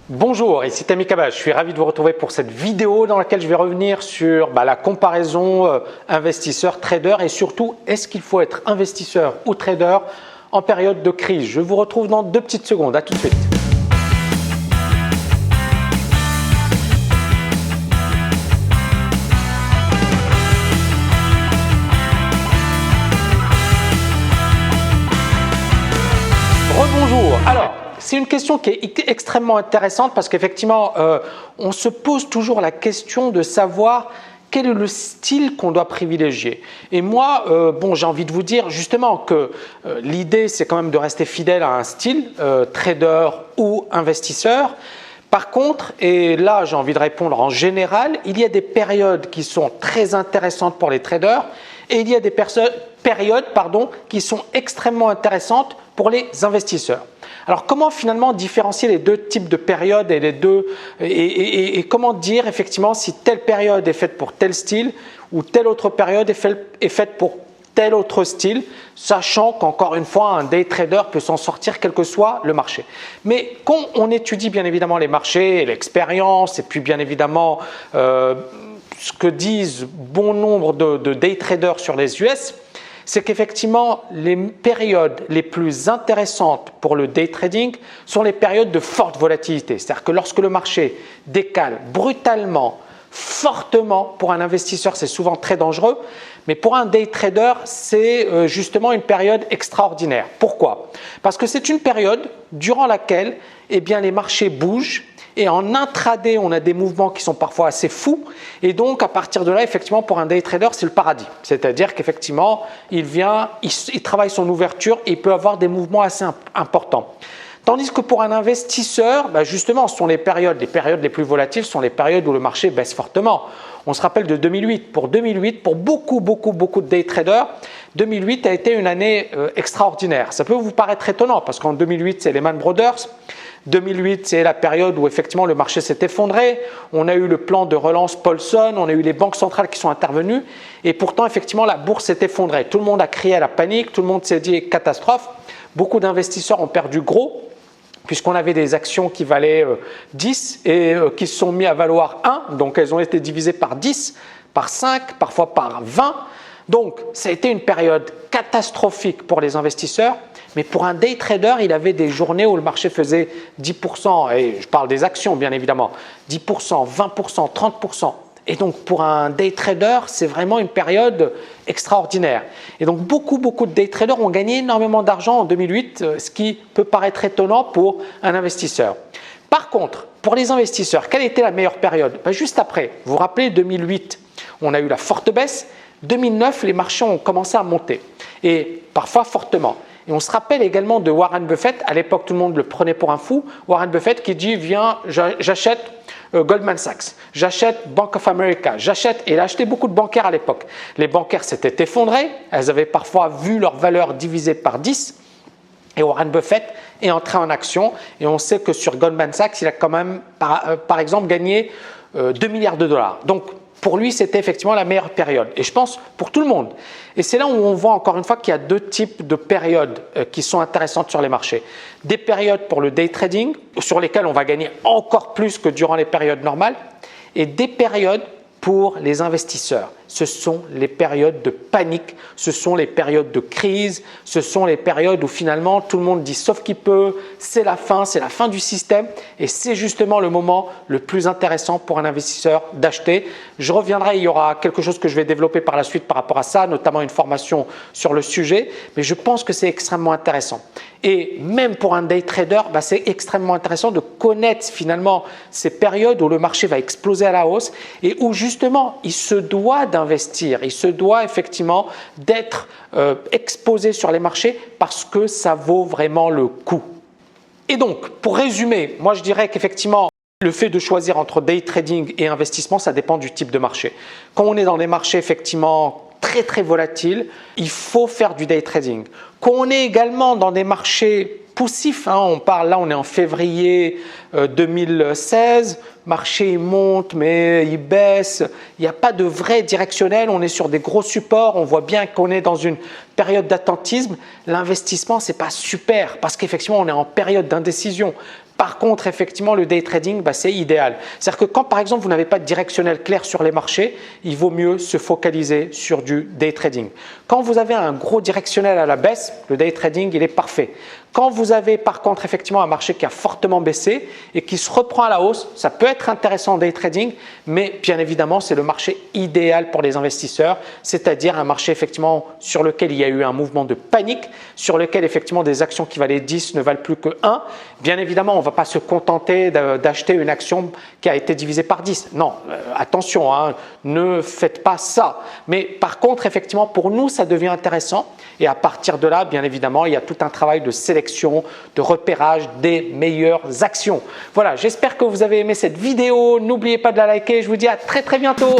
Bonjour, ici Tammy Kaba, je suis ravi de vous retrouver pour cette vidéo dans laquelle je vais revenir sur la comparaison investisseur-trader et surtout, est-ce qu'il faut être investisseur ou trader en période de crise? Je vous retrouve dans 2 petites secondes, à tout de suite. Rebonjour. Alors, c'est une question qui est extrêmement intéressante parce qu'effectivement, on se pose toujours la question de savoir quel est le style qu'on doit privilégier. Et moi, j'ai envie de vous dire justement que l'idée, c'est quand même de rester fidèle à un style, trader ou investisseur. Par contre, et là j'ai envie de répondre en général, il y a des périodes qui sont très intéressantes pour les traders et il y a des périodes qui sont extrêmement intéressantes pour les investisseurs. Alors comment finalement différencier les deux types de périodes et comment dire effectivement si telle période est faite pour tel style ou telle autre période est faite pour tel autre style, sachant qu'encore une fois, un day trader peut s'en sortir quel que soit le marché. Mais quand on étudie bien évidemment les marchés, l'expérience et puis bien évidemment ce que disent bon nombre de day traders sur les US, c'est qu'effectivement les périodes les plus intéressantes pour le day trading sont les périodes de forte volatilité. C'est-à-dire que lorsque le marché décale brutalement, fortement, pour un investisseur c'est souvent très dangereux, mais pour un day trader c'est justement une période extraordinaire. Pourquoi? Parce que c'est une période durant laquelle les marchés bougent. Et en intraday, on a des mouvements qui sont parfois assez fous et donc à partir de là, effectivement, pour un day trader, c'est le paradis. C'est-à-dire qu'effectivement, il travaille son ouverture et il peut avoir des mouvements assez importants. Tandis que pour un investisseur, justement, ce sont les périodes les plus volatiles sont les périodes où le marché baisse fortement. On se rappelle de 2008. Pour 2008, pour beaucoup de day traders, 2008 a été une année extraordinaire. Ça peut vous paraître étonnant parce qu'en 2008, c'est Lehman Brothers. 2008, c'est la période où effectivement le marché s'est effondré. On a eu le plan de relance Paulson, on a eu les banques centrales qui sont intervenues et pourtant effectivement la bourse s'est effondrée. Tout le monde a crié à la panique, tout le monde s'est dit catastrophe. Beaucoup d'investisseurs ont perdu gros puisqu'on avait des actions qui valaient 10 et qui se sont mis à valoir 1. Donc elles ont été divisées par 10, par 5, parfois par 20. Donc ça a été une période catastrophique pour les investisseurs. Mais pour un day trader, il avait des journées où le marché faisait 10%, et je parle des actions bien évidemment, 10%, 20%, 30%. Et donc pour un day trader, c'est vraiment une période extraordinaire. Et donc beaucoup de day traders ont gagné énormément d'argent en 2008, ce qui peut paraître étonnant pour un investisseur. Par contre, pour les investisseurs, quelle était la meilleure période? Juste après, vous vous rappelez 2008, on a eu la forte baisse. 2009, les marchés ont commencé à monter et parfois fortement. Et on se rappelle également de Warren Buffett, à l'époque tout le monde le prenait pour un fou, Warren Buffett qui dit viens, j'achète Goldman Sachs, j'achète Bank of America, j'achète, et il a acheté beaucoup de bancaires à l'époque. Les bancaires s'étaient effondrés, elles avaient parfois vu leur valeur divisée par 10 et Warren Buffett est entré en action et on sait que sur Goldman Sachs, il a quand même par exemple gagné 2 milliards de dollars. Donc pour lui, c'était effectivement la meilleure période et je pense pour tout le monde. Et c'est là où on voit encore une fois qu'il y a deux types de périodes qui sont intéressantes sur les marchés. Des périodes pour le day trading sur lesquelles on va gagner encore plus que durant les périodes normales et des périodes pour les investisseurs. Ce sont les périodes de panique, ce sont les périodes de crise, ce sont les périodes où finalement tout le monde dit sauf qui peut, c'est la fin du système et c'est justement le moment le plus intéressant pour un investisseur d'acheter. Je reviendrai, il y aura quelque chose que je vais développer par la suite par rapport à ça, notamment une formation sur le sujet, mais je pense que c'est extrêmement intéressant. Et même pour un day trader, c'est extrêmement intéressant de connaître finalement ces périodes où le marché va exploser à la hausse et où justement il se doit d'investir, il se doit effectivement d'être exposé sur les marchés parce que ça vaut vraiment le coup. Et donc pour résumer, moi je dirais qu'effectivement le fait de choisir entre day trading et investissement, ça dépend du type de marché. Quand on est dans des marchés effectivement très volatiles, il faut faire du day trading. Quand on est également dans des marchés poussifs, on est en février 2016, marché monte mais il baisse, il n'y a pas de vrai directionnel, on est sur des gros supports, on voit bien qu'on est dans une période d'attentisme. L'investissement, ce n'est pas super parce qu'effectivement on est en période d'indécision. Par contre, effectivement, le day trading, c'est idéal. C'est-à-dire que quand, par exemple, vous n'avez pas de directionnel clair sur les marchés, il vaut mieux se focaliser sur du day trading. Quand vous avez un gros directionnel à la baisse, le day trading, il est parfait. Quand vous avez, par contre, effectivement, un marché qui a fortement baissé et qui se reprend à la hausse, ça peut être intéressant en day trading, mais bien évidemment, c'est le marché idéal pour les investisseurs, c'est-à-dire un marché, effectivement, sur lequel il y a eu un mouvement de panique, sur lequel, effectivement, des actions qui valaient 10 ne valent plus que 1. Bien évidemment, on ne va pas se contenter d'acheter une action qui a été divisée par 10. Non, attention, hein, ne faites pas ça. Mais par contre, effectivement, pour nous, ça devient intéressant. Et à partir de là, bien évidemment, il y a tout un travail de sélection, de repérage des meilleures actions. Voilà, j'espère que vous avez aimé cette vidéo. N'oubliez pas de la liker. Je vous dis à très bientôt.